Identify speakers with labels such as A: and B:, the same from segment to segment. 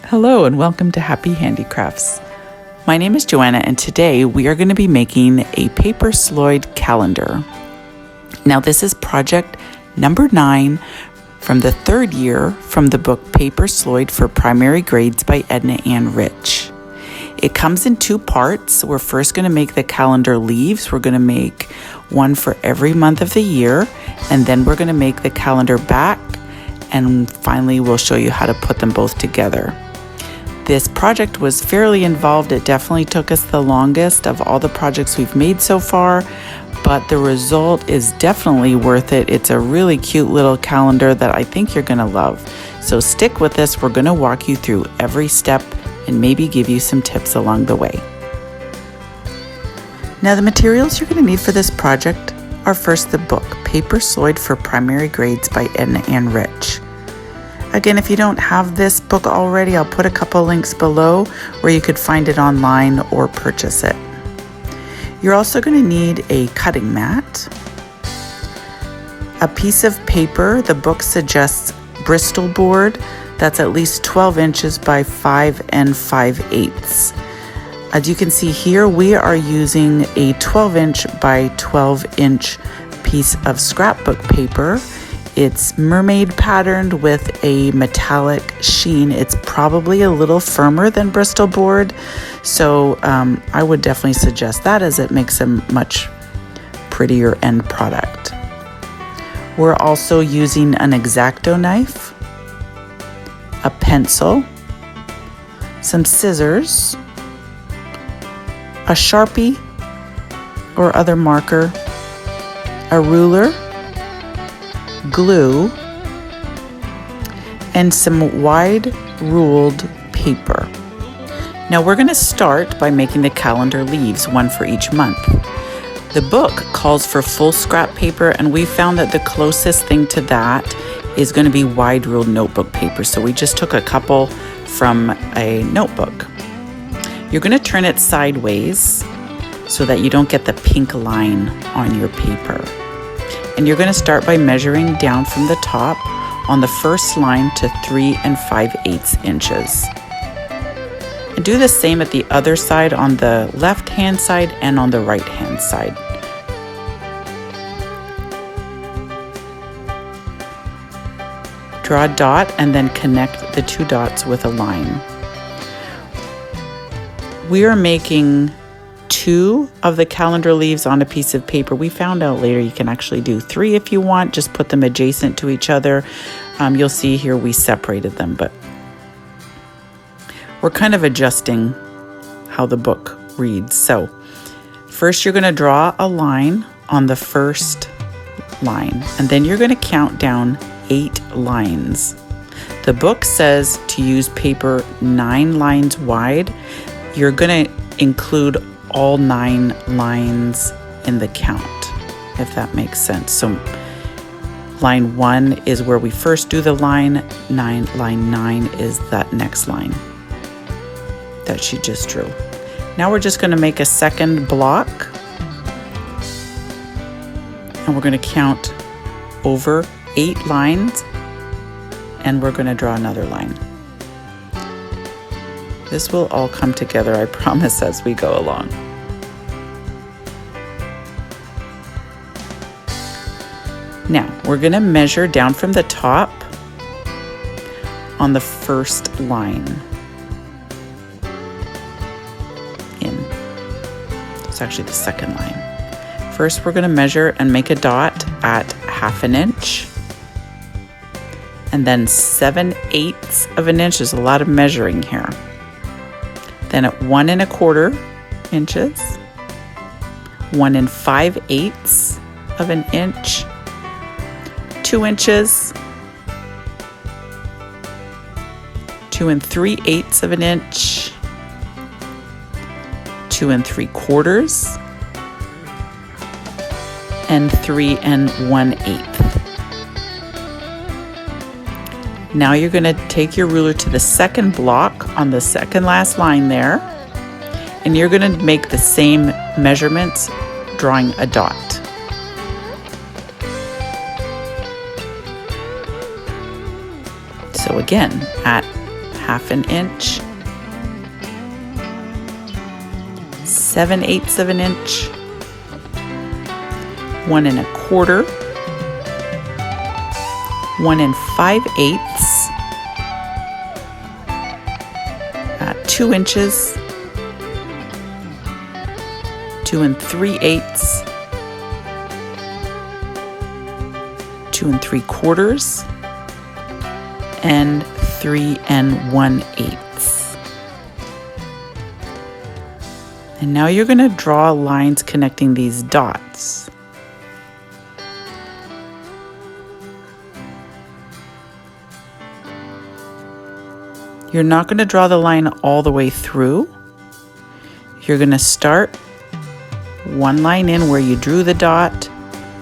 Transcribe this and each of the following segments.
A: Hello and welcome to Happy Handicrafts. My name is Joanna and today we are going to be making a Paper Sloyd calendar. Now this is project number 9 from the third year from the book Paper Sloyd for Primary Grades by Ednah Anne Rich. It comes in 2 parts. We're first going to make the calendar leaves. We're going to make one for every month of the year, and then we're going to make the calendar back, and finally we'll show you how to put them both together. This project was fairly involved. It definitely took us the longest of all the projects we've made so far, but the result is definitely worth it. It's a really cute little calendar that I think you're going to love. So stick with us. We're going to walk you through every step and maybe give you some tips along the way. Now the materials you're going to need for this project are first the book, Paper Sloyd for Primary Grades by Ednah Anne Rich. Again, if you don't have this book already, I'll put a couple links below where you could find it online or purchase it. You're also going to need a cutting mat, a piece of paper. The book suggests Bristol board that's at least 12 inches by 5 5/8. As you can see here, we are using a 12-inch by 12-inch piece of scrapbook paper. It's mermaid patterned with a metallic sheen. It's probably a little firmer than Bristol board, so I would definitely suggest that as it makes a much prettier end product. We're also using an X-Acto knife, a pencil, some scissors, a Sharpie or other marker, a ruler, glue, and some wide ruled paper. Now we're going to start by making the calendar leaves, one for each month. The book calls for full scrap paper, and we found that the closest thing to that is going to be wide ruled notebook paper. So we just took a couple from a notebook. You're going to turn it sideways so that you don't get the pink line on your paper. And you're going to start by measuring down from the top on the first line to 3 5/8 inches. And do the same at the other side on the left hand side and on the right hand side. Draw a dot and then connect the 2 dots with a line. We are making 2 of the calendar leaves on a piece of paper. We found out later you can actually do 3 if you want. Just put them adjacent to each other. You'll see here we separated them, but we're kind of adjusting how the book reads. So first you're going to draw a line on the first line, and then you're going to count down 8 lines. The book says to use paper 9 lines wide. You're going to include all 9 lines in the count, if that makes sense. So line 1 is where we first do the line. Line 9 is that next line that she just drew. Now we're just going to make a second block, and we're going to count over 8 lines, and we're going to draw another line. This will all come together, I promise, as we go along. Now, we're going to measure down from the top on the first line. It's actually the second line. First, we're going to measure and make a dot at 1/2 inch. And then 7/8 of an inch. There's a lot of measuring here. Then at 1 1/4 inches, 1 5/8 of an inch, 2 inches, 2 3/8 of an inch, 2 3/4, and 3 1/8. Now you're going to take your ruler to the second block on the second last line there, and you're going to make the same measurements, drawing a dot. So again, at 1/2 inch, 7/8 of an inch, 1 1/4, 1 5/8, 2 inches, 2 3/8, 2 3/4, and 3 1/8. And now you're going to draw lines connecting these dots. You're not going to draw the line all the way through. You're going to start one line in where you drew the dot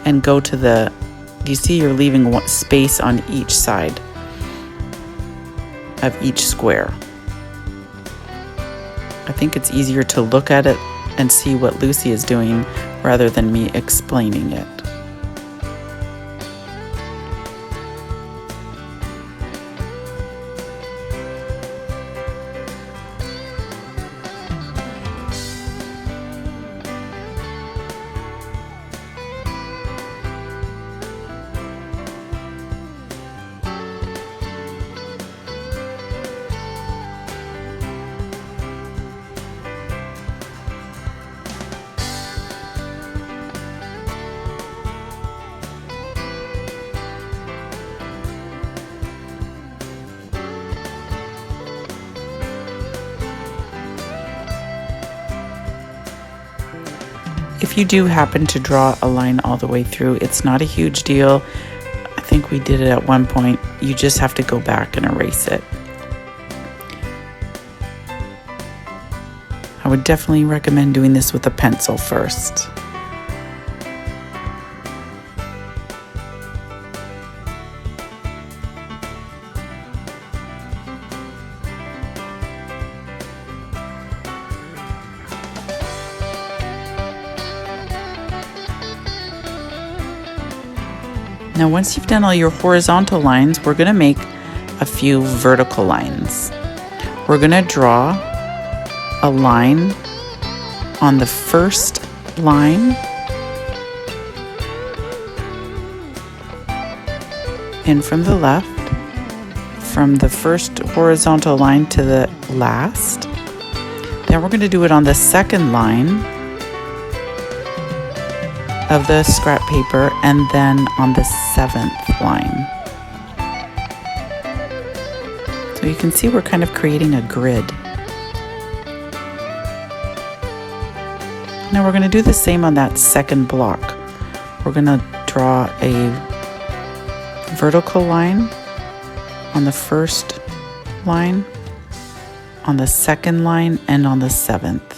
A: and go to the, you see you're leaving one space on each side of each square. I think it's easier to look at it and see what Lucy is doing rather than me explaining it. If you do happen to draw a line all the way through, it's not a huge deal. I think we did it at one point. You just have to go back and erase it. I would definitely recommend doing this with a pencil first. Now, once you've done all your horizontal lines, we're going to make a few vertical lines. We're going to draw a line on the first line in from the left, from the first horizontal line to the last. Then we're going to do it on the second line of the scrap paper, and then on the 7th line. So you can see we're kind of creating a grid. Now we're going to do the same on that second block. We're going to draw a vertical line on the first line, on the second line, and on the 7th.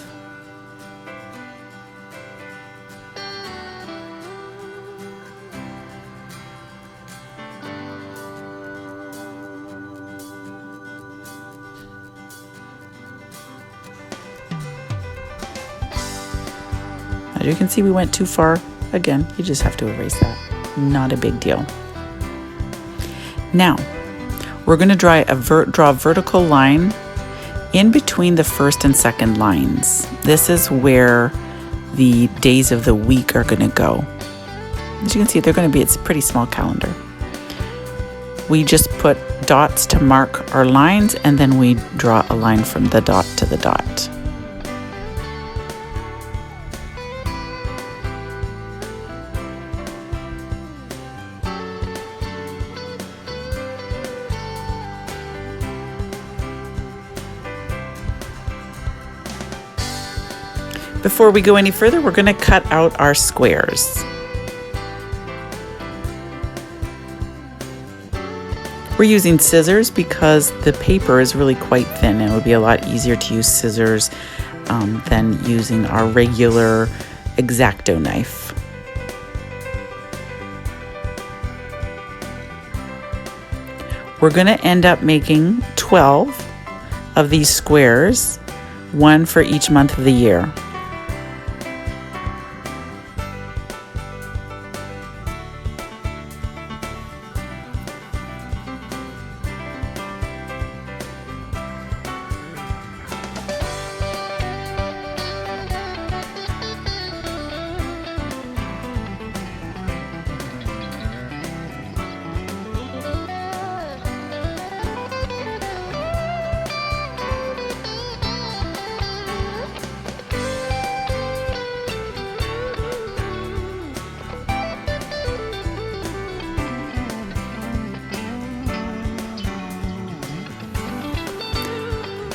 A: As you can see, we went too far. Again, you just have to erase that. Not a big deal. Now, we're going to draw a vertical line in between the first and second lines. This is where the days of the week are going to go. As you can see, they're going to be, it's a pretty small calendar. We just put dots to mark our lines, and then we draw a line from the dot to the dot. Before we go any further, we're going to cut out our squares. We're using scissors because the paper is really quite thin, and it would be a lot easier to use scissors than using our regular X-Acto knife. We're going to end up making 12 of these squares, one for each month of the year.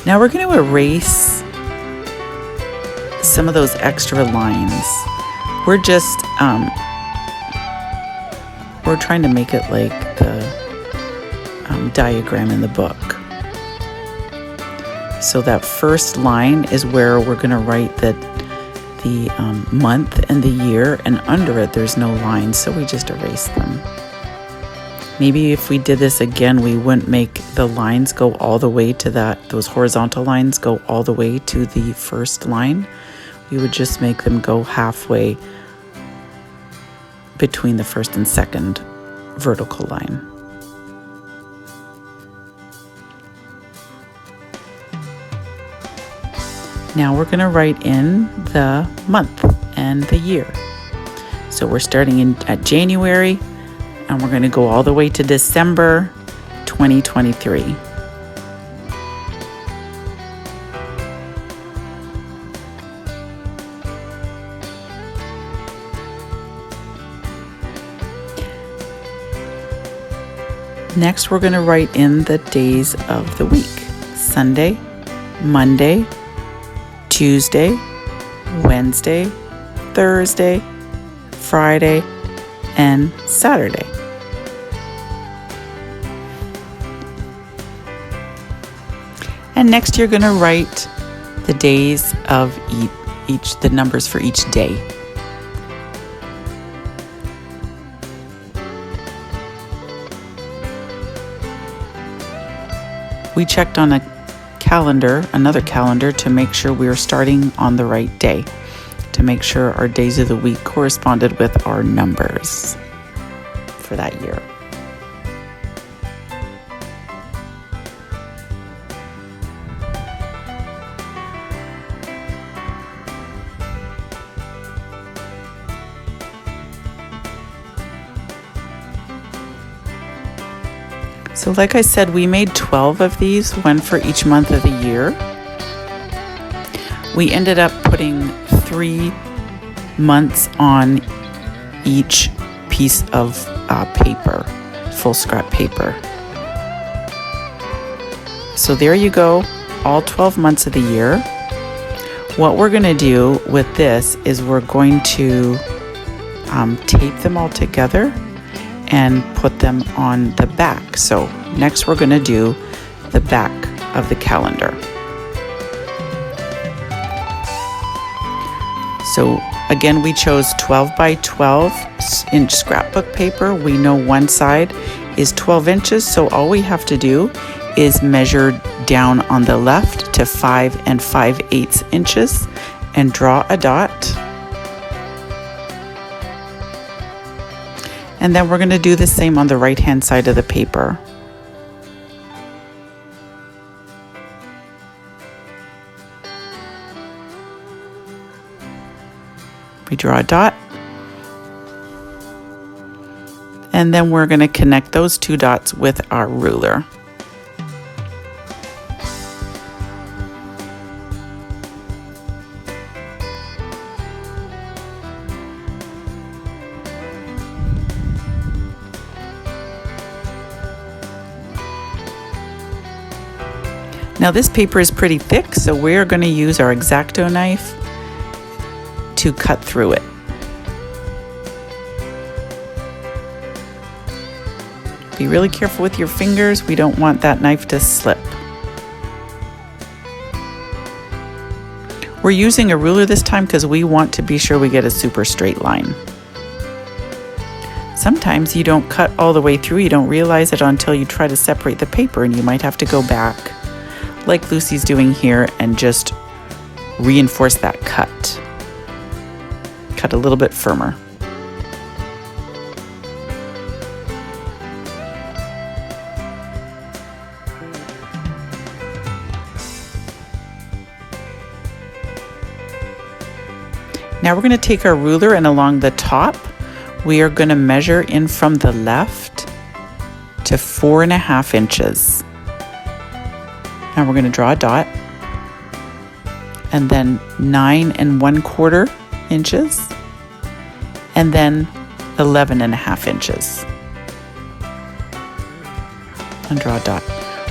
A: Now we're going to erase some of those extra lines. We're just, we're trying to make it like the diagram in the book. So that first line is where we're going to write the month and the year, and under it there's no lines, so we just erase them. Maybe if we did this again, we wouldn't make the lines go all the way to those horizontal lines go all the way to the first line. We would just make them go halfway between the first and second vertical line. Now we're going to write in the month and the year. So we're starting at January, and we're going to go all the way to December 2023. Next, we're going to write in the days of the week: Sunday, Monday, Tuesday, Wednesday, Thursday, Friday, and Saturday. And next you're going to write the days of the numbers for each day. We checked on another calendar, to make sure we were starting on the right day, to make sure our days of the week corresponded with our numbers for that year. So like I said, we made 12 of these, one for each month of the year. We ended up putting 3 months on each piece of paper, full scrap paper. So there you go, all 12 months of the year. What we're going to do with this is we're going to tape them all together and put them on the back. So next we're going to do the back of the calendar. So again, we chose 12 by 12 inch scrapbook paper. We know one side is 12 inches, so all we have to do is measure down on the left to 5 5/8 inches and draw a dot. And then we're going to do the same on the right hand side of the paper. We draw a dot, and then we're going to connect those 2 dots with our ruler. Now this paper is pretty thick, so we're going to use our X-Acto knife to cut through it. Be really careful with your fingers. We don't want that knife to slip. We're using a ruler this time because we want to be sure we get a super straight line. Sometimes you don't cut all the way through. You don't realize it until you try to separate the paper, and you might have to go back, like Lucy's doing here, and just reinforce that cut. Cut a little bit firmer. Now we're going to take our ruler, and along the top, we are going to measure in from the left to 4.5 inches. Now we're going to draw a dot, and then 9 1/4 inches, and then 11.5 inches. And draw a dot.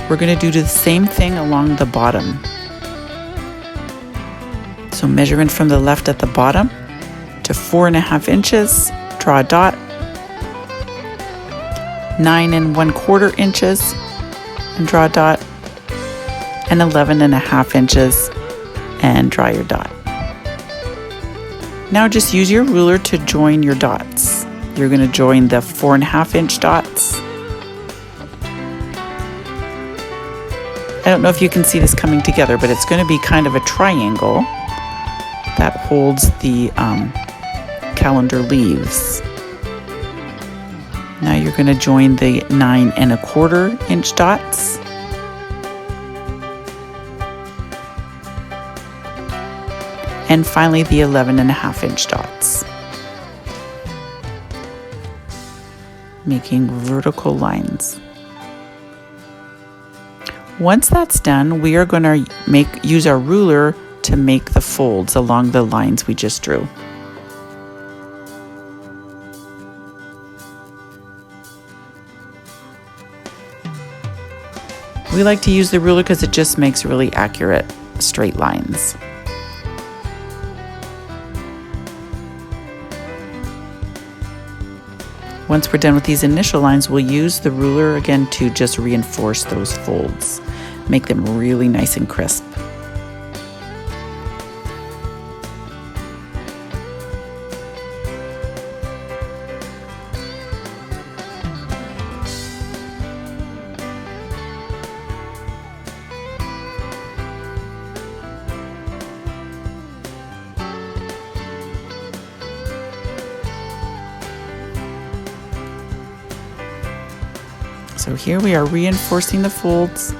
A: We're going to do the same thing along the bottom. So measuring from the left at the bottom to 4.5 inches, draw a dot, 9 1/4 inches, and draw a dot, and 11.5 inches, and draw your dot. Now just use your ruler to join your dots. You're going to join the 4.5 inch dots. I don't know if you can see this coming together, but it's going to be kind of a triangle that holds the calendar leaves. Now you're going to join the 9 1/4 inch dots. And finally the 11.5 inch dots, making vertical lines. Once that's done, we are going to use our ruler to make the folds along the lines we just drew. We like to use the ruler because it just makes really accurate straight lines. Once we're done with these initial lines, we'll use the ruler again to just reinforce those folds, make them really nice and crisp. So here we are reinforcing the folds.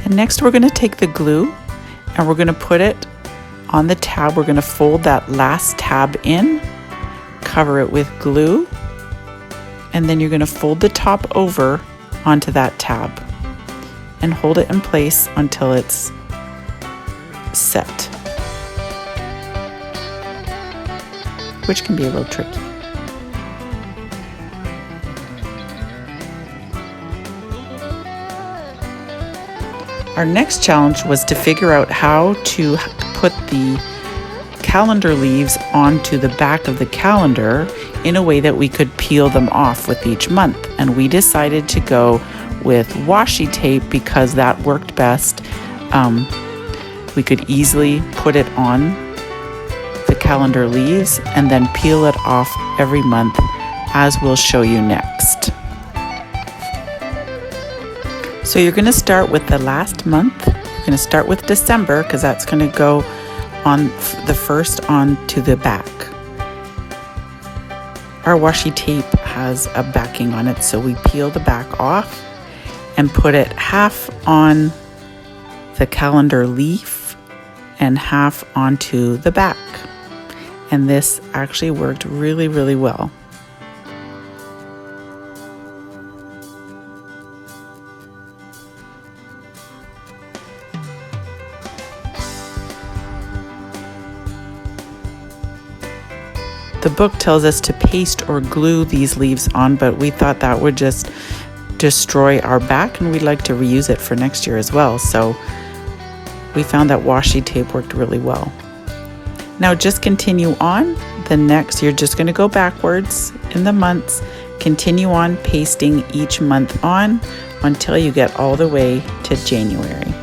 A: And next we're going to take the glue and we're going to put it on the tab. We're going to fold that last tab in, cover it with glue, and then you're going to fold the top over onto that tab and hold it in place until it's set, which can be a little tricky. Our next challenge was to figure out how to put the calendar leaves onto the back of the calendar in a way that we could peel them off with each month. And we decided to go with washi tape because that worked best. We could easily put it on the calendar leaves and then peel it off every month, as we'll show you next. So you're going to start with the last month. You're going to start with December because that's going to go on the first onto the back. Our washi tape has a backing on it, so we peel the back off and put it half on the calendar leaf and half onto the back. And this actually worked really, really well. The book tells us to paste or glue these leaves on, but we thought that would just destroy our back and we'd like to reuse it for next year as well. So we found that washi tape worked really well. Now just continue on. The next, you're just going to go backwards in the months, continue on pasting each month on until you get all the way to January.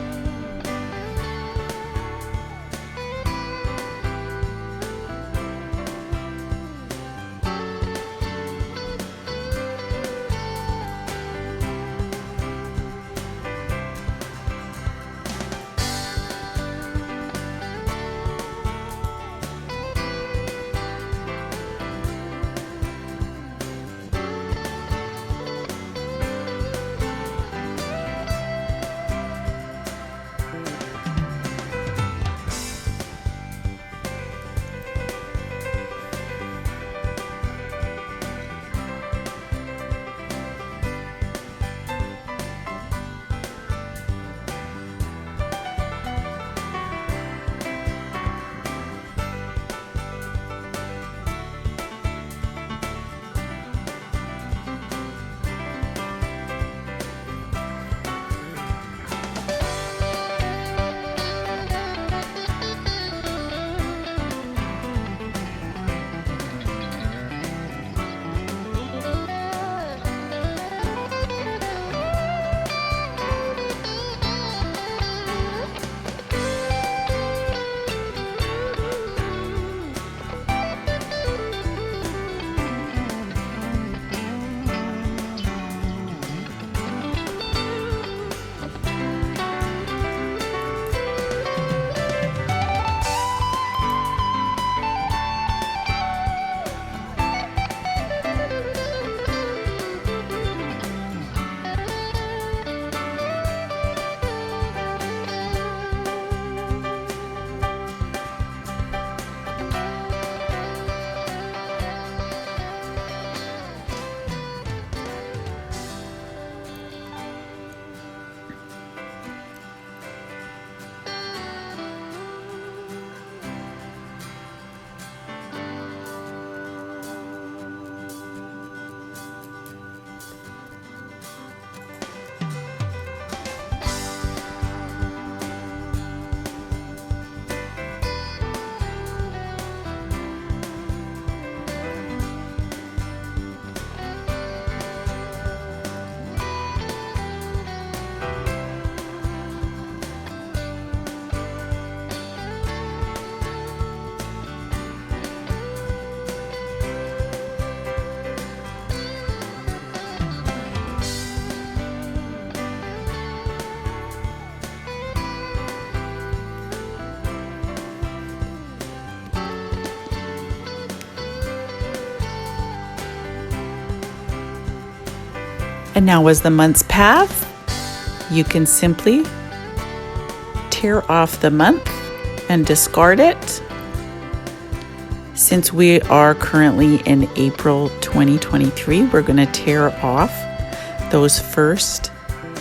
A: And now as the months pass, you can simply tear off the month and discard it. Since we are currently in April 2023, we're going to tear off those first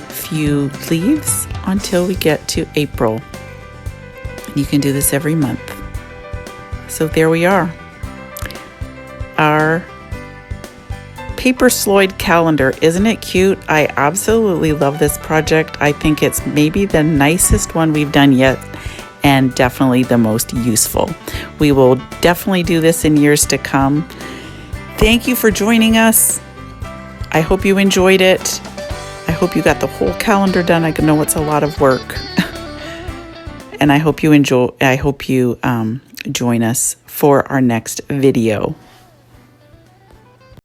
A: few leaves until we get to April. You can do this every month. So there we are. Our Paper Sloyd calendar. Isn't it cute? I absolutely love this project. I think it's maybe the nicest one we've done yet, and definitely the most useful. We will definitely do this in years to come. Thank you for joining us. I hope you enjoyed it. I hope you got the whole calendar done. I know it's a lot of work. And I hope you join us for our next video.